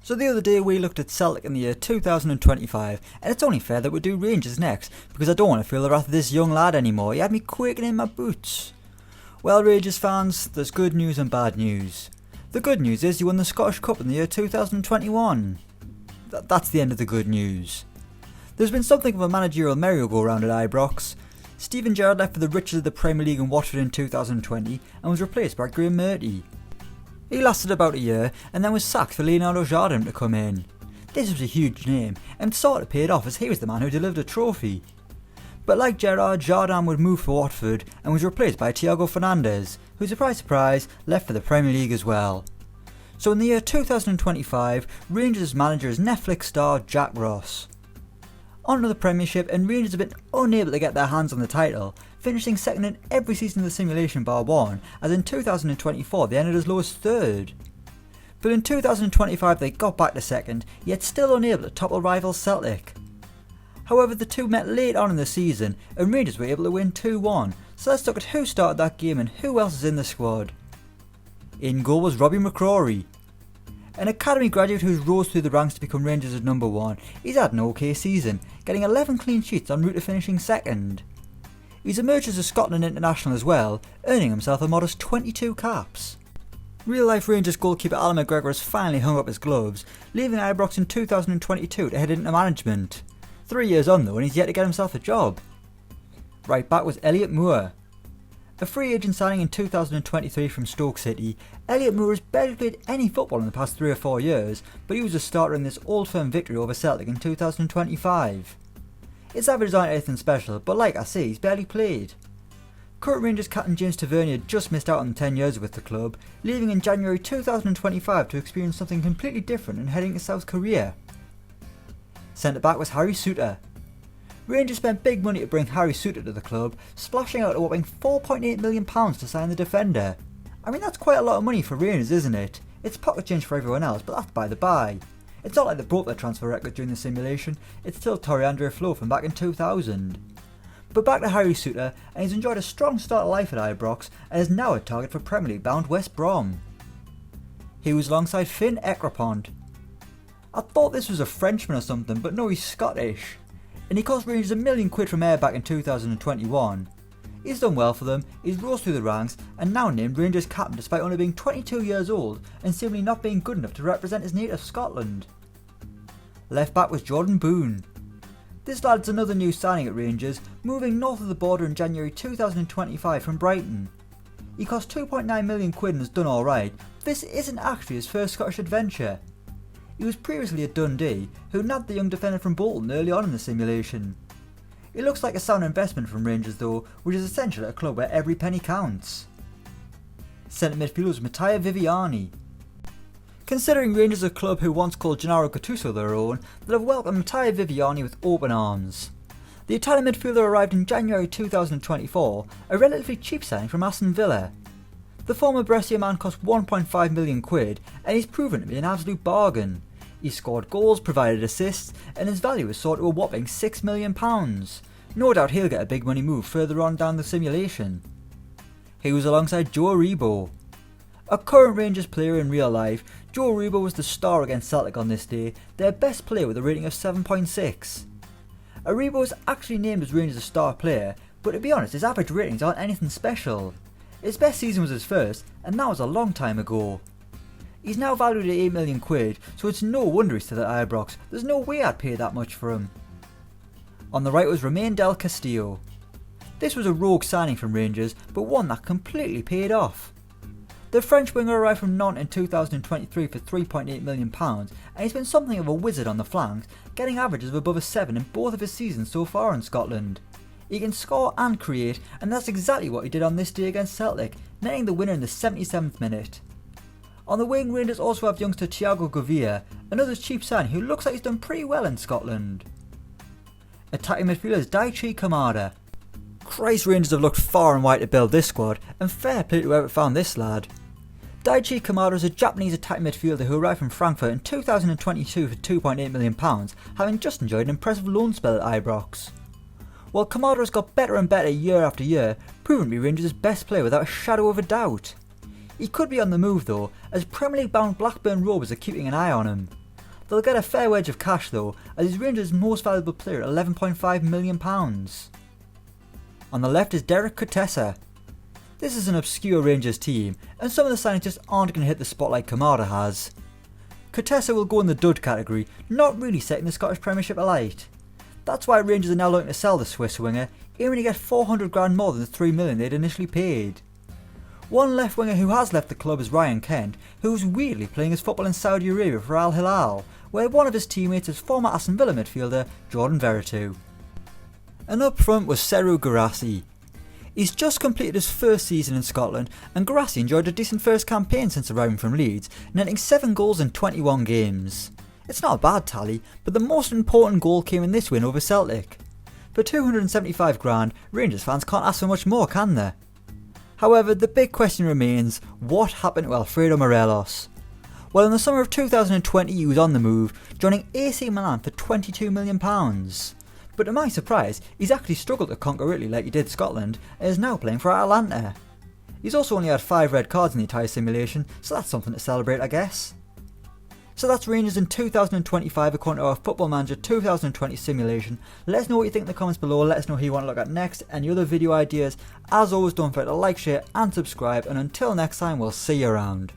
So the other day we looked at Celtic in the year 2025, and it's only fair that we do Rangers next, because I don't want to feel the wrath of this young lad anymore. He had me quaking in my boots. Well, Rangers fans, there's good news and bad news. The good news is you won the Scottish Cup in the year 2021. That's the end of the good news. There's been something of a managerial merry-go-round at Ibrox. Steven Gerrard left for the riches of the Premier League in Watford in 2020 and was replaced by Graham Murty. He lasted about a year and then was sacked for Leonardo Jardim to come in. This was a huge name and sort of paid off as he was the man who delivered a trophy. But like Gerrard, Jardim would move for Watford and was replaced by Thiago Fernandes, who, surprise surprise, left for the Premier League as well. So in the year 2025, Rangers manager is Netflix star Jack Ross. On to the Premiership, and Rangers have been unable to get their hands on the title, finishing second in every season of the simulation bar one, as in 2024 they ended as low as third. But in 2025 they got back to second, yet still unable to topple rival Celtic. However, the two met late on in the season, and Rangers were able to win 2-1, so let's look at who started that game and who else is in the squad. In goal was Robbie McCrory. An academy graduate who's rose through the ranks to become Rangers' number one, he's had an okay season, getting 11 clean sheets en route to finishing second. He's emerged as a Scotland international as well, earning himself a modest 22 caps. Real life Rangers goalkeeper Alan McGregor has finally hung up his gloves, leaving Ibrox in 2022 to head into management. 3 years on though, and he's yet to get himself a job. Right back was ELLIOTT Moore. A free agent signing in 2023 from Stoke City, ELLIOTT Moore has barely played any football in the past 3 or 4 years, but he was a starter in this Old Firm victory over Celtic in 2025. His averages aren't anything special, but like I say, he's barely played. Current Rangers captain James Tavernier just missed out on 10 years with the club, leaving in January 2025 to experience something completely different and heading to South Korea. Centre back was Harry Souttar. Rangers spent big money to bring Harry Souttar to the club, splashing out a whopping £4.8 million to sign the defender. I mean, that's quite a lot of money for Rangers, isn't it? It's pocket change for everyone else, but that's by the by. It's not like they broke their transfer record during the simulation, it's still Toriandre Flo from back in 2000. But back to Harry Souttar, and he's enjoyed a strong start of life at Ibrox and is now a target for Premier League bound West Brom. He was alongside Finn Ekrapont. I thought this was a Frenchman or something, but no, he's Scottish. And he cost Rangers £1 million from Ayr back in 2021. He's done well for them, he's rose through the ranks and now named Rangers captain despite only being 22 years old and seemingly not being good enough to represent his native Scotland. Left back was Jordan Boone. This lad's another new signing at Rangers, moving north of the border in January 2025 from Brighton. He cost £2.9 million and has done alright, but this isn't actually his first Scottish adventure. He was previously at Dundee, who nabbed the young defender from Bolton early on in the simulation. It looks like a sound investment from Rangers though, which is essential at a club where every penny counts. Centre midfielder was MATTIA Viviani. Considering Rangers are a club who once called Gennaro Gattuso their own, they have welcomed MATTIA Viviani with open arms. The Italian midfielder arrived in January 2024, a relatively cheap signing from Aston Villa. The former Brescia man cost £1.5 million and he's proven to be an absolute bargain. He scored goals, provided assists, and his value is soared to a whopping £6 million. No doubt he'll get a big money move further on down the simulation. He was alongside Joe Aribo. A current Rangers player in real life, Joe Aribo was the star against Celtic on this day, their best player with a rating of 7.6. Aribo was actually named as Rangers' star player, but to be honest his average ratings aren't anything special. His best season was his first, and that was a long time ago. He's now valued at £8 million, so it's no wonder he's still at Ibrox. There's no way I'd pay that much for him. On the right was Romain Del Castillo. This was a rogue signing from Rangers, but one that completely paid off. The French winger arrived from Nantes in 2023 for £3.8 million, and he's been something of a wizard on the flanks, getting averages of above a 7 in both of his seasons so far in Scotland. He can score and create, and that's exactly what he did on this day against Celtic, netting the winner in the 77th minute. On the wing, Rangers also have youngster Thiago Gouveia, another cheap signing who looks like he's done pretty well in Scotland. Attacking midfielder is DAICHI KAMADA. Christ, Rangers have looked far and wide to build this squad, and fair play to whoever found this lad. DAICHI KAMADA is a Japanese attacking midfielder who arrived from Frankfurt in 2022 for £2.8 million, having just enjoyed an impressive loan spell at Ibrox. While Kamada has got better and better year after year, proving to be Rangers' best player without a shadow of a doubt. He could be on the move though, as Premier League bound Blackburn Rovers are keeping an eye on him. They'll get a fair wedge of cash though, as he's Rangers' most valuable player at £11.5 million. On the left is DERECK KUTESA. This is an obscure Rangers team, and some of the signings just aren't going to hit the spot like KAMADA has. KUTESA will go in the dud category, not really setting the Scottish Premiership alight. That's why Rangers are now looking to sell the Swiss winger, aiming to get 400 grand more than the 3 million they'd initially paid. One left winger who has left the club is Ryan Kent, who's weirdly playing his football in Saudi Arabia for Al Hilal, where one of his teammates is former Aston Villa midfielder Jordan Veretout. And up front was Serhou Guirassy. He's just completed his first season in Scotland, and Guirassy enjoyed a decent first campaign since arriving from Leeds, netting 7 goals in 21 games. It's not a bad tally, but the most important goal came in this win over Celtic. For 275 grand, Rangers fans can't ask for much more, can they? However, the big question remains, what happened to Alfredo Morelos? Well, in the summer of 2020 he was on the move, joining AC Milan for £22 million. But to my surprise, he's actually struggled to conquer Italy like he did Scotland, and is now playing for Atalanta. He's also only had 5 red cards in the entire simulation, so that's something to celebrate, I guess. So that's Rangers in 2025 according to our Football Manager 2020 simulation. Let us know what you think in the comments below, let us know who you want to look at next, any other video ideas. As always, don't forget to like, share and subscribe, and until next time, we'll see you around.